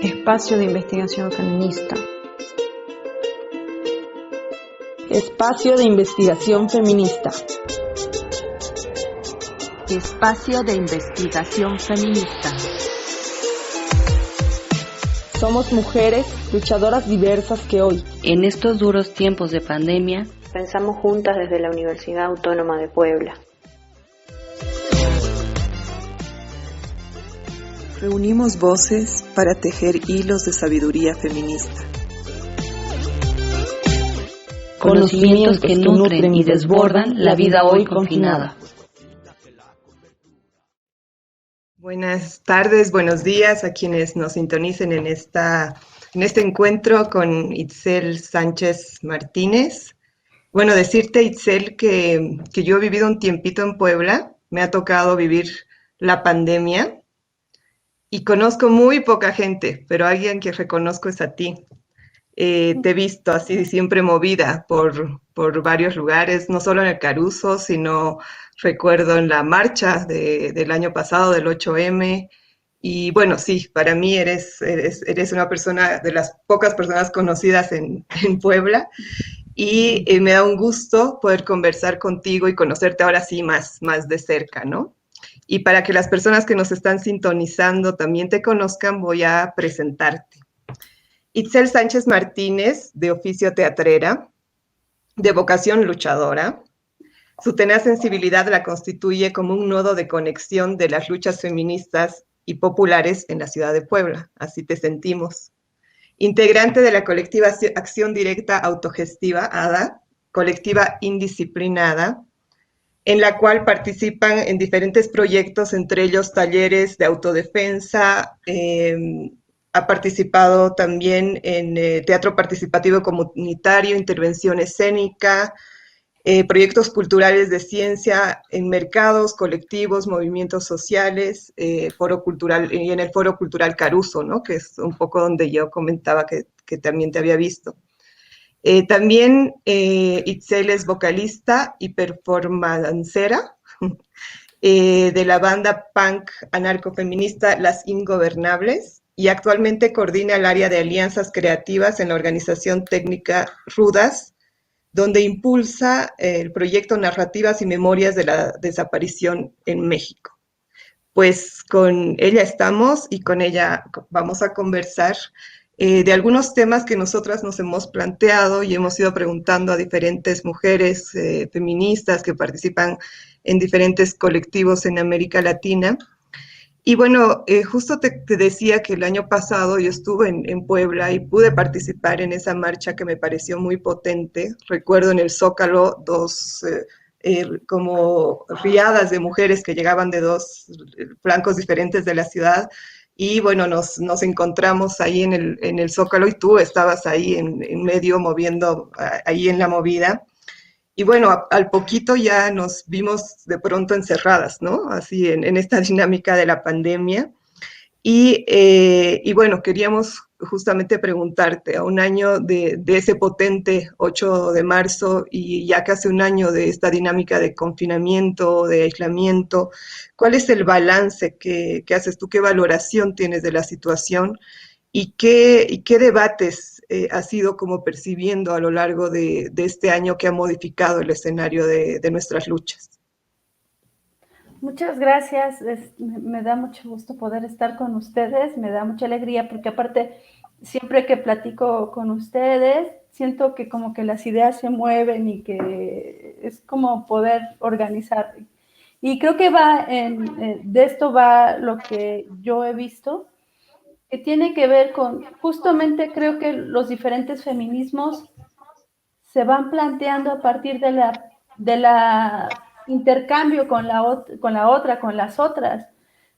Espacio de investigación feminista. Espacio de investigación feminista. Espacio de investigación feminista. Somos mujeres luchadoras diversas que hoy, en estos duros tiempos de pandemia, pensamos juntas desde la Universidad Autónoma de Puebla. Reunimos voces para tejer hilos de sabiduría feminista. Conocimientos que nutren y desbordan la vida hoy confinada. Buenas tardes, buenos días a quienes nos sintonicen en este encuentro con Itzel Sánchez Martínez. Bueno, decirte, Itzel, que yo he vivido un tiempito en Puebla, me ha tocado vivir la pandemia y conozco muy poca gente, pero alguien que reconozco es a ti. Te he visto así siempre movida por varios lugares, no solo en el Caruso, sino recuerdo en la marcha del año pasado, del 8M. Y bueno, sí, para mí eres una persona de las pocas personas conocidas en Puebla. Y me da un gusto poder conversar contigo y conocerte ahora sí más de cerca, ¿no? Y para que las personas que nos están sintonizando también te conozcan, voy a presentarte. Itzel Sánchez Martínez, de oficio teatrera, de vocación luchadora. Su tenaz sensibilidad la constituye como un nodo de conexión de las luchas feministas y populares en la ciudad de Puebla. Así te sentimos. Integrante de la colectiva Acción Directa Autogestiva, ADA, colectiva indisciplinada, en la cual participan en diferentes proyectos, entre ellos talleres de autodefensa, ha participado también en teatro participativo comunitario, intervención escénica, proyectos culturales de ciencia en mercados, colectivos, movimientos sociales, foro cultural, y en el Foro Cultural Caruso, ¿no? Que es un poco donde yo comentaba que también te había visto. También Itzel es vocalista y performancera de la banda punk anarcofeminista Las Ingobernables y actualmente coordina el área de alianzas creativas en la organización técnica Rudas, donde impulsa el proyecto Narrativas y Memorias de la Desaparición en México. Pues con ella estamos y con ella vamos a conversar de algunos temas que nosotras nos hemos planteado y hemos ido preguntando a diferentes mujeres feministas que participan en diferentes colectivos en América Latina. Y bueno, justo te decía que el año pasado yo estuve en Puebla y pude participar en esa marcha que me pareció muy potente. Recuerdo en el Zócalo como riadas de mujeres que llegaban de dos flancos diferentes de la ciudad. Y bueno, nos encontramos ahí en el Zócalo y tú estabas ahí en medio moviendo ahí en la movida. Y bueno, al poquito ya nos vimos de pronto encerradas, ¿no? Así en esta dinámica de la pandemia. Y bueno, queríamos justamente preguntarte, a un año de ese potente 8 de marzo y ya casi un año de esta dinámica de confinamiento, de aislamiento, ¿cuál es el balance que haces tú? ¿Qué valoración tienes de la situación? ¿Y qué debates has ido como percibiendo a lo largo de este año que ha modificado el escenario de nuestras luchas? Muchas gracias, me da mucho gusto poder estar con ustedes, me da mucha alegría porque aparte siempre que platico con ustedes siento que como que las ideas se mueven y que es como poder organizar. Y creo que de esto va lo que yo he visto, que tiene que ver con, justamente creo que los diferentes feminismos se van planteando a partir de la intercambio con con las otras.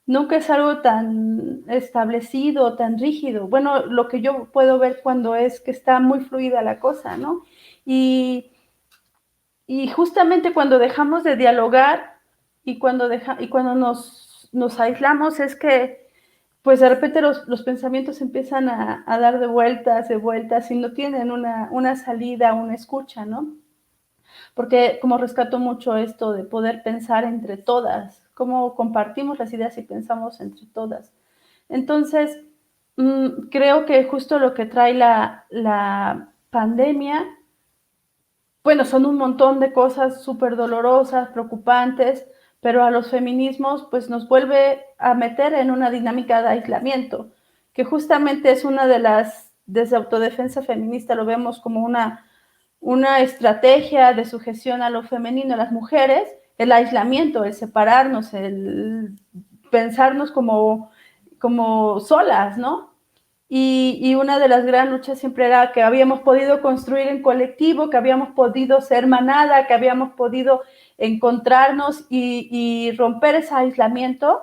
Nunca es algo tan establecido, tan rígido. Bueno, lo que yo puedo ver cuando es que está muy fluida la cosa, ¿no? Y, y justamente cuando dejamos de dialogar y cuando nos aislamos es que pues de repente los pensamientos empiezan a dar de vueltas y no tienen una salida, una escucha, ¿no? Porque como rescato mucho esto de poder pensar entre todas, cómo compartimos las ideas y pensamos entre todas. Entonces, Creo que justo lo que trae la pandemia, bueno, son un montón de cosas súper dolorosas, preocupantes, pero a los feminismos pues nos vuelve a meter en una dinámica de aislamiento, que justamente es una de las, desde autodefensa feminista lo vemos como una estrategia de sujeción a lo femenino, a las mujeres, el aislamiento, el separarnos, el pensarnos como solas, ¿no? Y una de las gran luchas siempre era que habíamos podido construir en colectivo, que habíamos podido ser manada, que habíamos podido encontrarnos y romper ese aislamiento,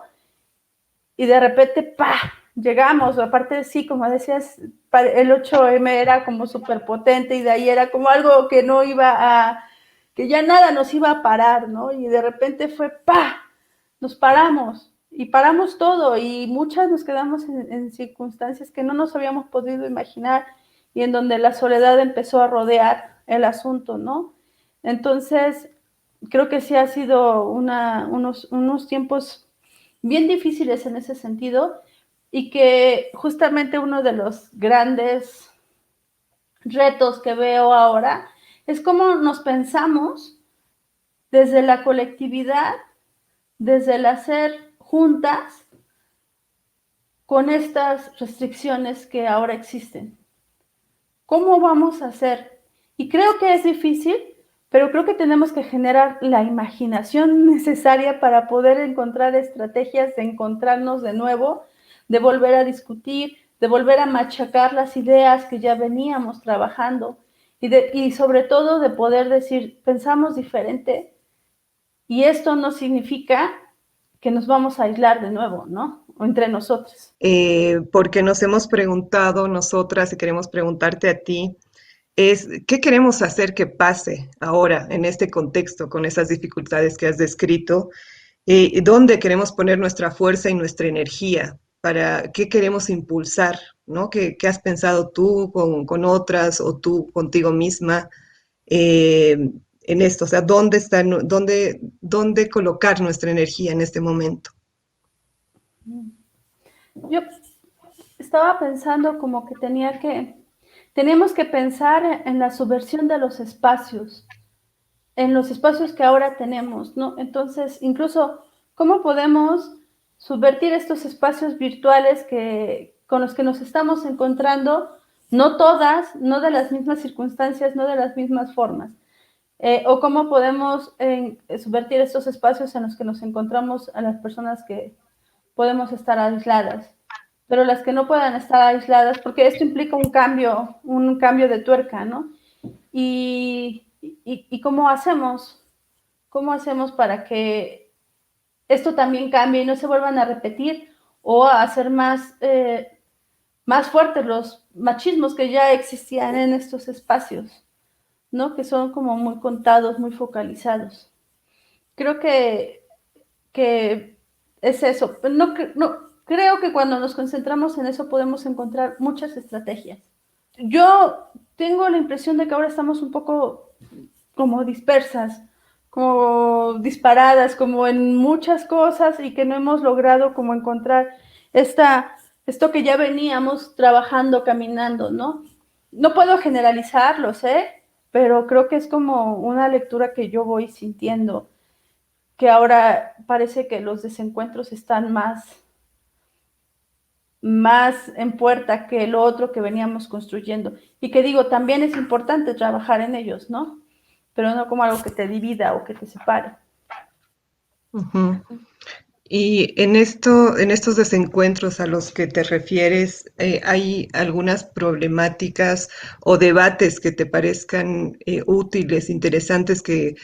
y de repente, ¡pah!, llegamos. Aparte, sí, como decías, el 8M era como súper potente, y de ahí era como algo que no iba a, que ya nada nos iba a parar, ¿no? Y de repente fue, ¡pah!, nos paramos, y paramos todo, y muchas nos quedamos en circunstancias que no nos habíamos podido imaginar, y en donde la soledad empezó a rodear el asunto, ¿no? Entonces, creo que sí ha sido unos tiempos bien difíciles en ese sentido, y que justamente uno de los grandes retos que veo ahora es cómo nos pensamos desde la colectividad, desde el hacer juntas, con estas restricciones que ahora existen. ¿Cómo vamos a hacer? Y creo que es difícil, pero creo que tenemos que generar la imaginación necesaria para poder encontrar estrategias de encontrarnos de nuevo, de volver a discutir, de volver a machacar las ideas que ya veníamos trabajando, y sobre todo de poder decir, pensamos diferente, y esto no significa que nos vamos a aislar de nuevo, ¿no? O entre nosotros. Porque nos hemos preguntado nosotras y queremos preguntarte a ti, es ¿qué queremos hacer que pase ahora en este contexto con esas dificultades que has descrito? ¿Dónde queremos poner nuestra fuerza y nuestra energía? ¿Para qué queremos impulsar? ¿No? ¿Qué has pensado tú con otras o tú contigo misma en esto? O sea, ¿dónde colocar nuestra energía en este momento? Yo estaba pensando como que tenemos que pensar en la subversión de los espacios, en los espacios que ahora tenemos, ¿no? Entonces, incluso, ¿cómo podemos subvertir estos espacios virtuales con los que nos estamos encontrando? No todas, no de las mismas circunstancias, no de las mismas formas. O cómo podemos subvertir estos espacios en los que nos encontramos a las personas que podemos estar aisladas, pero las que no puedan estar aisladas, porque esto implica un cambio de tuerca, ¿no? Y cómo hacemos para que esto también cambie y no se vuelvan a repetir o a hacer más fuertes los machismos que ya existían en estos espacios, ¿no? Que son como muy contados, muy focalizados. Creo que es eso. No, creo que cuando nos concentramos en eso podemos encontrar muchas estrategias. Yo tengo la impresión de que ahora estamos un poco como dispersas, como disparadas, como en muchas cosas, y que no hemos logrado como encontrar esto que ya veníamos trabajando, caminando, ¿no? No puedo generalizarlo, pero creo que es como una lectura que yo voy sintiendo, que ahora parece que los desencuentros están más en puerta que lo otro que veníamos construyendo. Y que digo, también es importante trabajar en ellos, ¿no? Pero no como algo que te divida o que te separe. Uh-huh. Y en estos desencuentros a los que te refieres, ¿hay algunas problemáticas o debates que te parezcan útiles, interesantes, que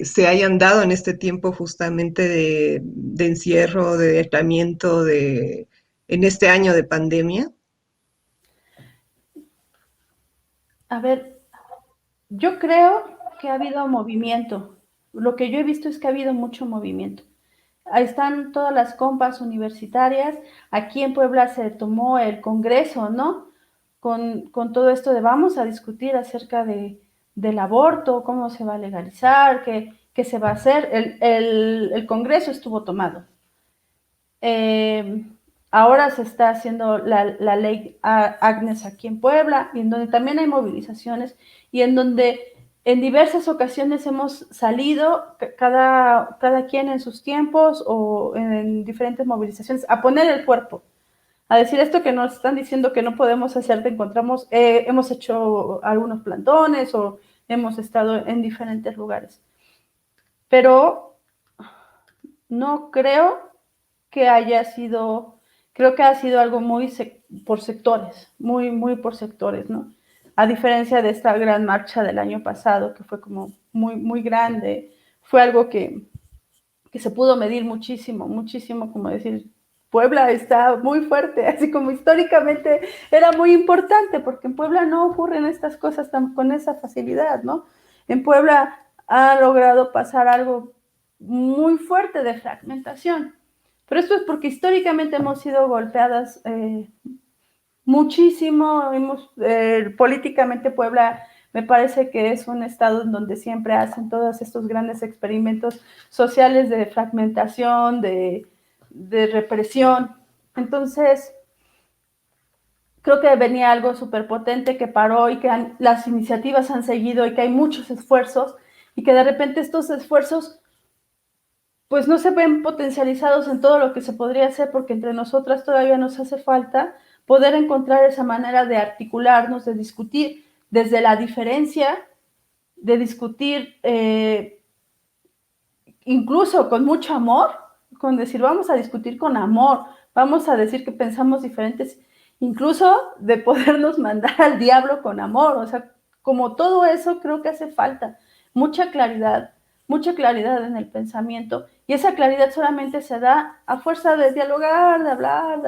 se hayan dado en este tiempo justamente de encierro, de aislamiento, en este año de pandemia? A ver, yo creo que ha habido movimiento. Lo que yo he visto es que ha habido mucho movimiento. Ahí están todas las compas universitarias. Aquí en Puebla se tomó el Congreso, ¿no? Con todo esto de vamos a discutir acerca del aborto, cómo se va a legalizar, qué se va a hacer. El Congreso estuvo tomado. ahora se está haciendo la ley Agnes aquí en Puebla, y en donde también hay movilizaciones, y en donde en diversas ocasiones hemos salido, cada quien en sus tiempos o en diferentes movilizaciones, a poner el cuerpo, a decir esto que nos están diciendo que no podemos hacer, te encontramos, hemos hecho algunos plantones o hemos estado en diferentes lugares. Pero no creo que haya sido, creo que ha sido algo muy por sectores, muy por sectores, ¿no? A diferencia de esta gran marcha del año pasado, que fue como muy grande, fue algo que se pudo medir muchísimo, como decir, Puebla está muy fuerte, así como históricamente era muy importante, porque en Puebla no ocurren estas cosas con esa facilidad, ¿no? En Puebla ha logrado pasar algo muy fuerte de fragmentación, pero esto es porque históricamente hemos sido golpeadas muchísimo, políticamente Puebla me parece que es un estado en donde siempre hacen todos estos grandes experimentos sociales de fragmentación, de represión. Entonces, creo que venía algo súper potente que paró y que las iniciativas han seguido y que hay muchos esfuerzos y que de repente estos esfuerzos pues no se ven potencializados en todo lo que se podría hacer, porque entre nosotras todavía nos hace falta poder encontrar esa manera de articularnos, de discutir desde la diferencia, de discutir incluso con mucho amor, con decir vamos a discutir con amor, vamos a decir que pensamos diferentes, incluso de podernos mandar al diablo con amor, o sea, como todo eso creo que hace falta, mucha claridad en el pensamiento, y esa claridad solamente se da a fuerza de dialogar, de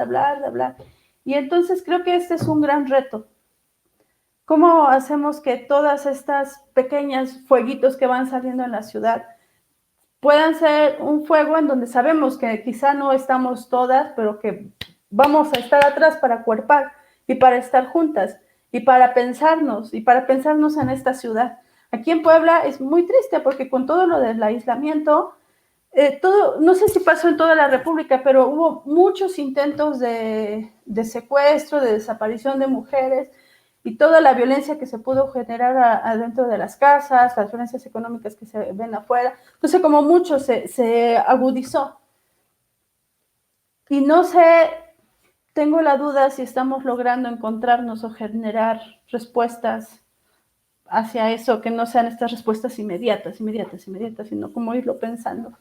hablar, y entonces creo que este es un gran reto. ¿Cómo hacemos que todas estas pequeñas fueguitos que van saliendo en la ciudad puedan ser un fuego en donde sabemos que quizá no estamos todas, pero que vamos a estar atrás para cuerpar y para estar juntas y para pensarnos en esta ciudad? Aquí en Puebla es muy triste porque con todo lo del aislamiento, no sé si pasó en toda la República, pero hubo muchos intentos de secuestro, de desaparición de mujeres, y toda la violencia que se pudo generar adentro de las casas, las violencias económicas que se ven afuera. Entonces, como mucho se agudizó. Y no sé, tengo la duda si estamos logrando encontrarnos o generar respuestas hacia eso, que no sean estas respuestas inmediatas, sino como irlo pensando.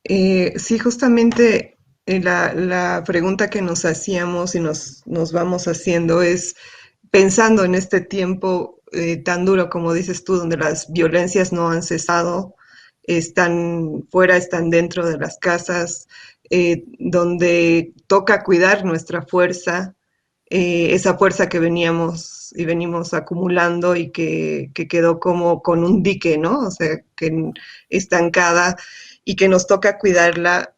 Sí, justamente la pregunta que nos hacíamos y nos vamos haciendo es, pensando en este tiempo tan duro, como dices tú, donde las violencias no han cesado, están fuera, están dentro de las casas, donde toca cuidar nuestra fuerza, esa fuerza que venimos acumulando y que quedó como con un dique, ¿no? O sea, que estancada y que nos toca cuidarla.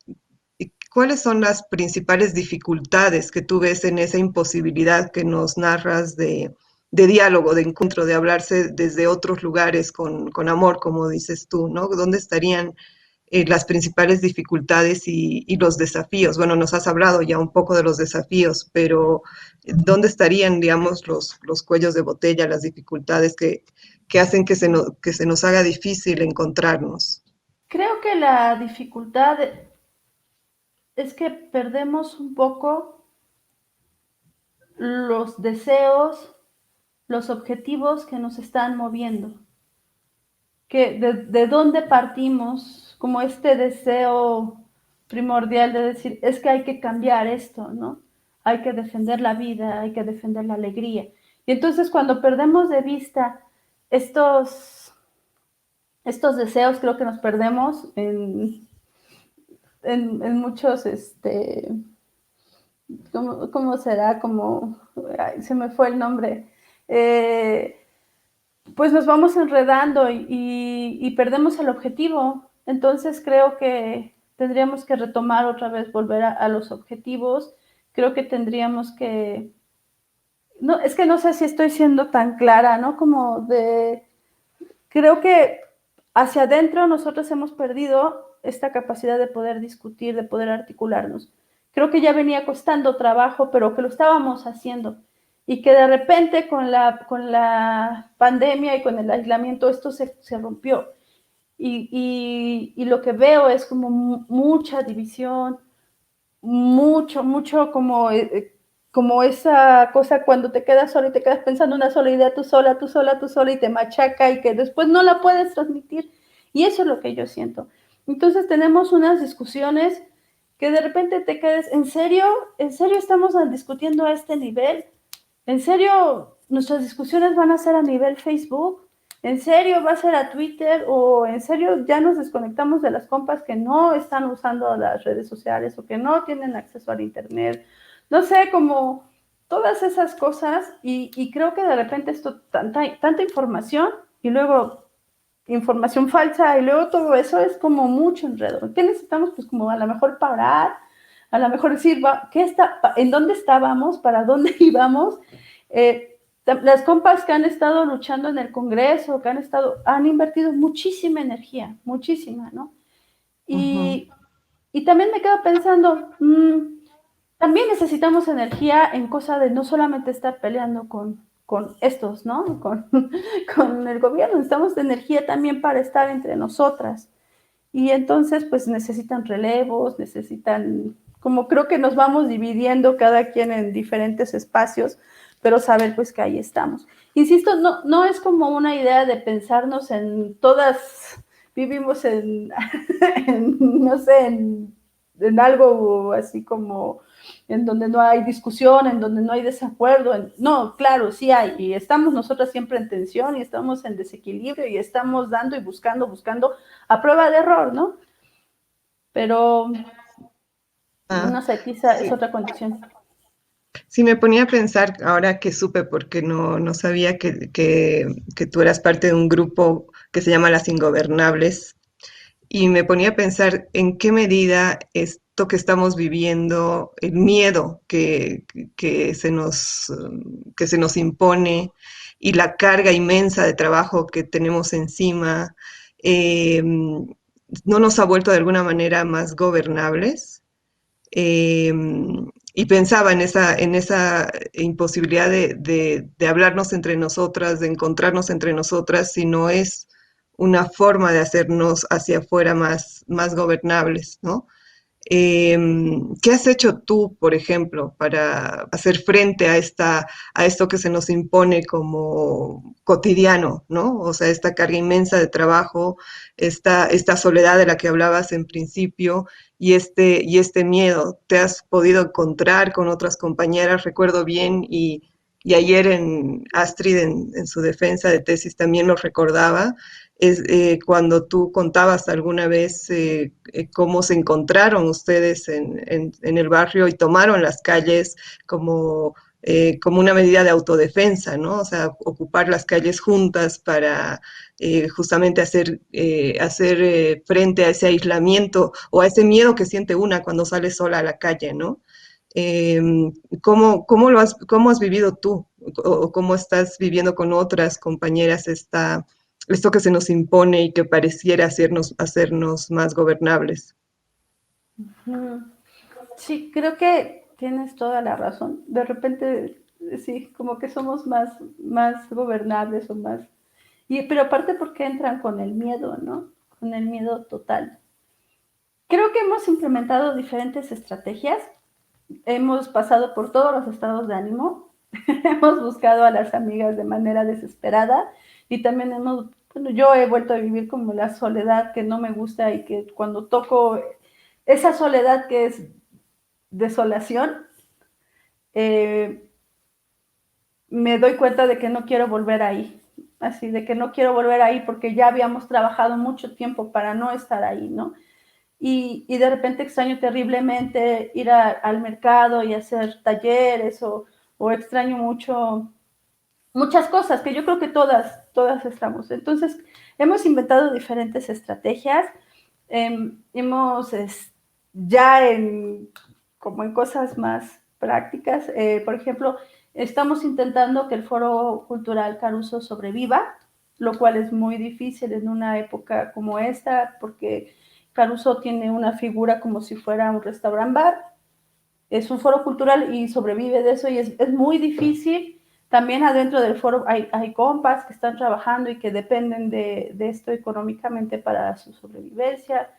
¿Cuáles son las principales dificultades que tú ves en esa imposibilidad que nos narras de diálogo, de encuentro, de hablarse desde otros lugares con amor, como dices tú, ¿no? ¿Dónde estarían las principales dificultades y los desafíos? Bueno, nos has hablado ya un poco de los desafíos, pero ¿dónde estarían, digamos, los cuellos de botella, las dificultades que hacen que se nos haga difícil encontrarnos? Creo que la dificultad es que perdemos un poco los deseos, los objetivos que nos están moviendo. Que de dónde partimos, como este deseo primordial de decir, es que hay que cambiar esto, ¿no? Hay que defender la vida, hay que defender la alegría. Y entonces cuando perdemos de vista estos deseos, creo que nos perdemos en muchos, ¿cómo será? Ay, se me fue el nombre. Pues nos vamos enredando y perdemos el objetivo. Entonces creo que tendríamos que retomar otra vez, volver a los objetivos. Creo que tendríamos que... No, es que no sé si estoy siendo tan clara, ¿no? Creo que hacia adentro nosotros hemos perdido esta capacidad de poder discutir, de poder articularnos. Creo que ya venía costando trabajo, pero que lo estábamos haciendo. Y que de repente con la pandemia y con el aislamiento esto se rompió. Y lo que veo es como mucha división, mucho como esa cosa cuando te quedas sola y te quedas pensando una sola idea, tú sola, y te machaca y que después no la puedes transmitir. Y eso es lo que yo siento. Entonces tenemos unas discusiones que de repente te quedes, ¿en serio estamos discutiendo a este nivel? ¿En serio nuestras discusiones van a ser a nivel Facebook? ¿En serio va a ser a Twitter? ¿O en serio ya nos desconectamos de las compas que no están usando las redes sociales o que no tienen acceso al internet? No sé, como todas esas cosas, y creo que de repente esto, tanta información, y luego información falsa, y luego todo eso es como mucho enredo. ¿Qué necesitamos? Pues como a lo mejor parar, a lo mejor decir, ¿en dónde estábamos? ¿Para dónde íbamos? Las compas que han estado luchando en el Congreso, han invertido muchísima energía, muchísima, ¿no? Y también me quedo pensando, también necesitamos energía en cosa de no solamente estar peleando con estos, ¿no? Con el gobierno, necesitamos energía también para estar entre nosotras. Y entonces, pues necesitan relevos, como creo que nos vamos dividiendo cada quien en diferentes espacios, pero saber pues que ahí estamos. Insisto, no es como una idea de pensarnos en todas, vivimos no sé, en algo así como en donde no hay discusión, en donde no hay desacuerdo. No, claro, sí hay, y estamos nosotras siempre en tensión, y estamos en desequilibrio, y estamos dando y buscando a prueba de error, ¿no? Pero, no sé, quizá sí. Es otra condición. Sí, me ponía a pensar, ahora que supe, porque no sabía que tú eras parte de un grupo que se llama Las Ingobernables, y me ponía a pensar en qué medida esto que estamos viviendo, el miedo que se nos impone y la carga inmensa de trabajo que tenemos encima, no nos ha vuelto de alguna manera más gobernables. Y pensaba en esa imposibilidad de hablarnos entre nosotras, de encontrarnos entre nosotras, si no es una forma de hacernos hacia afuera más gobernables, ¿no? ¿Qué has hecho tú, por ejemplo, para hacer frente a esto que se nos impone como cotidiano, ¿no? O sea, esta carga inmensa de trabajo, esta soledad de la que hablabas en principio y este miedo. ¿Te has podido encontrar con otras compañeras? Recuerdo bien y ayer Astrid en su defensa de tesis también lo recordaba, cuando tú contabas alguna vez cómo se encontraron ustedes en el barrio y tomaron las calles como una medida de autodefensa, ¿no? O sea, ocupar las calles juntas para justamente hacer frente a ese aislamiento o a ese miedo que siente una cuando sale sola a la calle, ¿no? ¿Cómo has vivido tú? ¿O cómo estás viviendo con otras compañeras esto que se nos impone y que pareciera hacernos más gobernables? Sí, creo que tienes toda la razón. De repente, sí, como que somos más gobernables o más... pero aparte porque entran con el miedo, ¿no? Con el miedo total. Creo que hemos implementado diferentes estrategias. Hemos pasado por todos los estados de ánimo. Hemos buscado a las amigas de manera desesperada y también yo he vuelto a vivir como la soledad que no me gusta y que cuando toco esa soledad que es desolación, me doy cuenta de que no quiero volver ahí, así de que no quiero volver ahí porque ya habíamos trabajado mucho tiempo para no estar ahí, ¿no? Y de repente extraño terriblemente ir al mercado y hacer talleres o extraño muchas cosas que yo creo que todas estamos. Entonces, hemos inventado diferentes estrategias, hemos ya como en cosas más prácticas, por ejemplo, estamos intentando que el Foro Cultural Caruso sobreviva. lo cual es muy difícil en una época como esta, porque Caruso tiene una figura como si fuera un restaurant bar, es un foro cultural y sobrevive de eso, y es muy difícil. También adentro del foro hay compas que están trabajando y que dependen de esto económicamente para su sobrevivencia.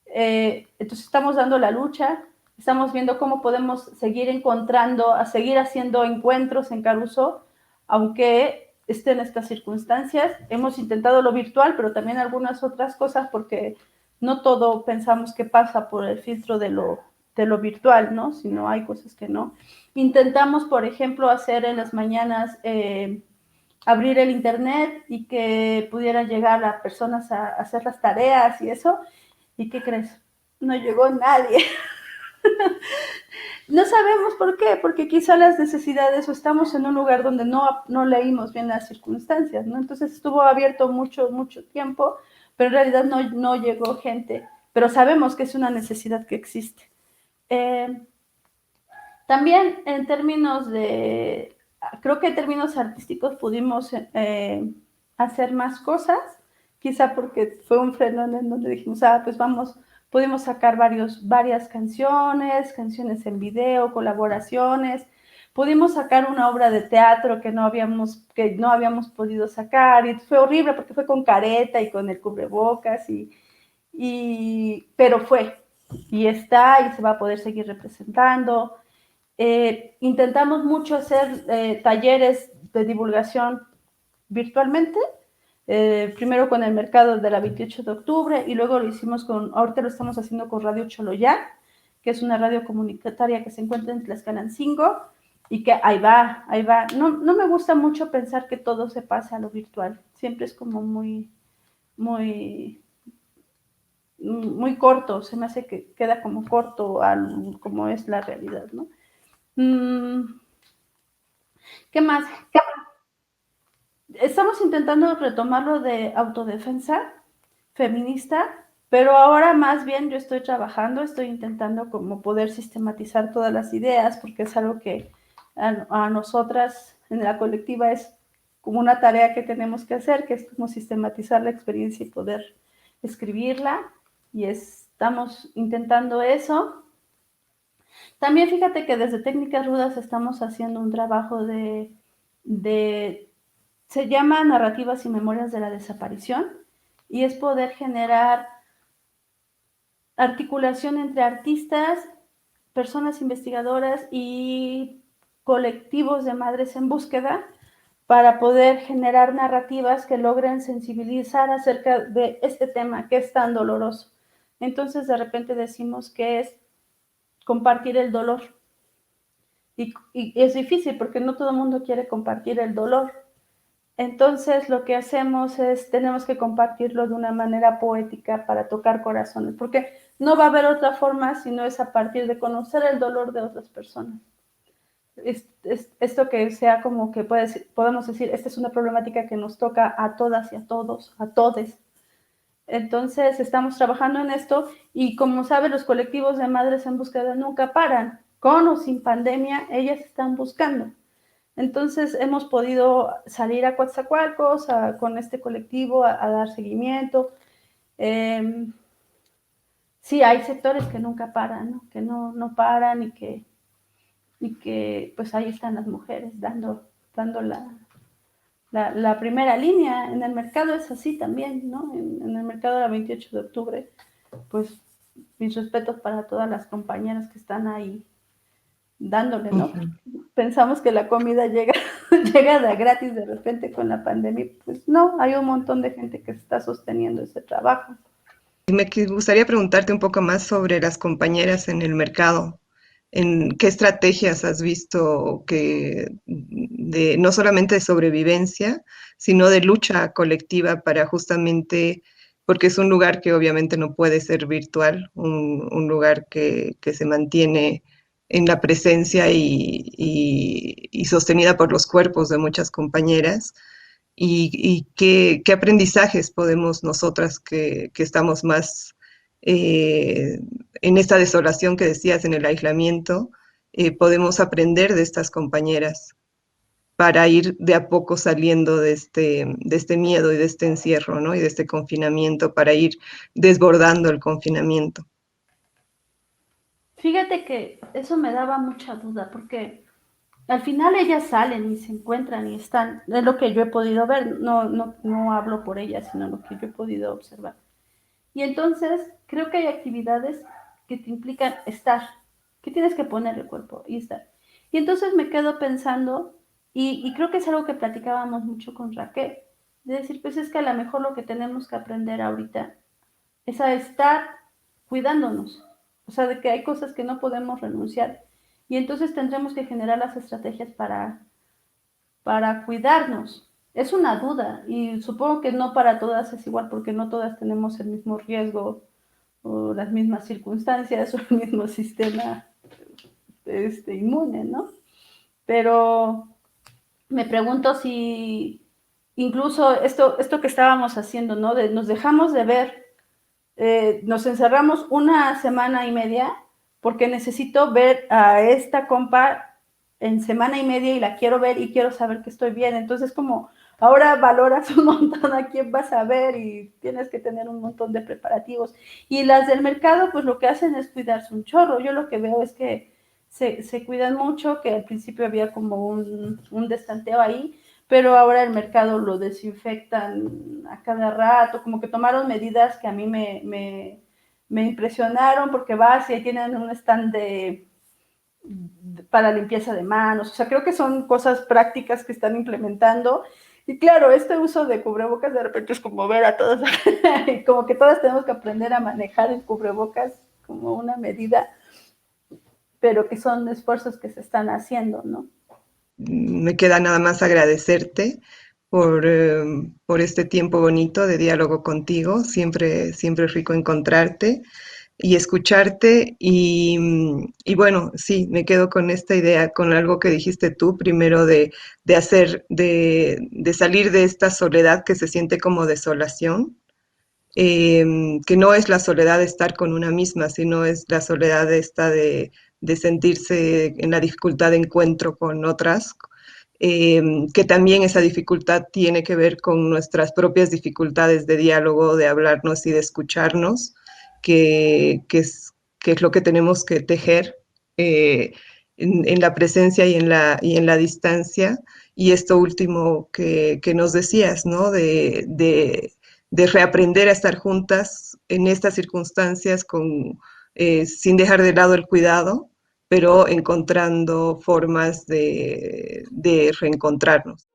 Entonces estamos dando la lucha, estamos viendo cómo podemos seguir encontrando, a seguir haciendo encuentros en Caruso, aunque estén estas circunstancias. Hemos intentado lo virtual, pero también algunas otras cosas, porque no todo pensamos que pasa por el filtro de lo virtual, ¿no? Sino hay cosas que no. Intentamos, por ejemplo, hacer en las mañanas, abrir el internet y que pudieran llegar las personas a hacer las tareas y eso. ¿Y qué crees? No llegó nadie. No sabemos por qué, porque quizá las necesidades, o estamos en un lugar donde no leímos bien las circunstancias, ¿no? Entonces estuvo abierto mucho tiempo, pero en realidad no llegó gente, pero sabemos que es una necesidad que existe. También en términos creo que en términos artísticos pudimos hacer más cosas, quizá porque fue un freno en donde dijimos, pues pudimos sacar varias canciones en video, colaboraciones, pudimos sacar una obra de teatro que no habíamos podido sacar, y fue horrible porque fue con careta y con el cubrebocas, pero fue, y está, y se va a poder seguir representando. Intentamos mucho hacer talleres de divulgación virtualmente, primero con el mercado de la 28 de octubre, y luego lo hicimos ahorita lo estamos haciendo con Radio Choloyá, que es una radio comunitaria que se encuentra en Tlaxcalancingo, y que ahí va. No me gusta mucho pensar que todo se pasa a lo virtual, siempre es como muy corto, se me hace que queda como corto como es la realidad, ¿no? ¿Qué más? Estamos intentando retomarlo de autodefensa feminista, pero ahora más bien yo estoy intentando como poder sistematizar todas las ideas, porque es algo que a nosotras en la colectiva es como una tarea que tenemos que hacer, que es como sistematizar la experiencia y poder escribirla, y estamos intentando eso. También fíjate que desde Técnicas Rudas estamos haciendo un trabajo se llama Narrativas y Memorias de la Desaparición, y es poder generar articulación entre artistas, personas investigadoras y colectivos de madres en búsqueda, para poder generar narrativas que logren sensibilizar acerca de este tema que es tan doloroso. Entonces, de repente decimos que es compartir el dolor. Y es difícil porque no todo el mundo quiere compartir el dolor. Entonces, lo que hacemos tenemos que compartirlo de una manera poética para tocar corazones, porque no va a haber otra forma sino es a partir de conocer el dolor de otras personas. Esto que sea como que podemos decir, esta es una problemática que nos toca a todas y a todos, a todes. Entonces, estamos trabajando en esto, y como sabe, los colectivos de madres en búsqueda nunca paran. Con o sin pandemia, ellas están buscando. Entonces, hemos podido salir a Coatzacoalcos con este colectivo a dar seguimiento. Sí, hay sectores que nunca paran, ¿no? Que no paran, y que pues ahí están las mujeres dando la primera línea. En el mercado es así también, ¿no? En el mercado de la 28 de octubre, pues mis respetos para todas las compañeras que están ahí dándole, ¿no? Uh-huh. Pensamos que la comida llega de gratis de repente con la pandemia, pues no, hay un montón de gente que está sosteniendo ese trabajo. Me gustaría preguntarte un poco más sobre las compañeras en el mercado. ¿En qué estrategias has visto no solamente de sobrevivencia, sino de lucha colectiva para justamente, porque es un lugar que obviamente no puede ser virtual, un lugar que se mantiene en la presencia y sostenida por los cuerpos de muchas compañeras? ¿Y qué aprendizajes podemos nosotras que estamos más en esta desolación que decías, en el aislamiento, podemos aprender de estas compañeras? para ir de a poco saliendo de este miedo y de este encierro, ¿no? Y de este confinamiento, para ir desbordando el confinamiento. Fíjate que eso me daba mucha duda, porque al final ellas salen y se encuentran y están, es lo que yo he podido ver, no hablo por ellas, sino lo que yo he podido observar. Y entonces creo que hay actividades que te implican estar, que tienes que poner el cuerpo y estar. Y entonces me quedo pensando, y creo que es algo que platicábamos mucho con Raquel, de decir, pues es que a lo mejor lo que tenemos que aprender ahorita es a estar cuidándonos. O sea, de que hay cosas que no podemos renunciar. Y entonces tendremos que generar las estrategias para cuidarnos. Es una duda y supongo que no para todas es igual porque no todas tenemos el mismo riesgo o las mismas circunstancias o el mismo sistema inmune, ¿no? Pero me pregunto si incluso esto que estábamos haciendo, ¿no? Nos dejamos de ver, nos encerramos una semana y media porque necesito ver a esta compa en semana y media y la quiero ver y quiero saber que estoy bien. Entonces, como ahora valoras un montón a quién vas a ver y tienes que tener un montón de preparativos. Y las del mercado, pues lo que hacen es cuidarse un chorro. Yo lo que veo es que se cuidan mucho, que al principio había como un destanteo ahí, pero ahora el mercado lo desinfectan a cada rato, como que tomaron medidas que a mí me impresionaron, porque vas y ahí tienen un stand para limpieza de manos, o sea, creo que son cosas prácticas que están implementando, y claro, este uso de cubrebocas de repente es como ver a todos, como que todas tenemos que aprender a manejar el cubrebocas como una medida, pero que son esfuerzos que se están haciendo, ¿no? Me queda nada más agradecerte por este tiempo bonito de diálogo contigo. Siempre es rico encontrarte y escucharte. Y bueno, sí, me quedo con esta idea, con algo que dijiste tú, primero de salir de esta soledad que se siente como desolación. Que no es la soledad de estar con una misma, sino es la soledad de sentirse en la dificultad de encuentro con otras, que también esa dificultad tiene que ver con nuestras propias dificultades de diálogo, de hablarnos y de escucharnos, que es lo que tenemos que tejer en la presencia y en la distancia. Y esto último que nos decías, ¿no? De reaprender a estar juntas en estas circunstancias sin dejar de lado el cuidado, pero encontrando formas de reencontrarnos.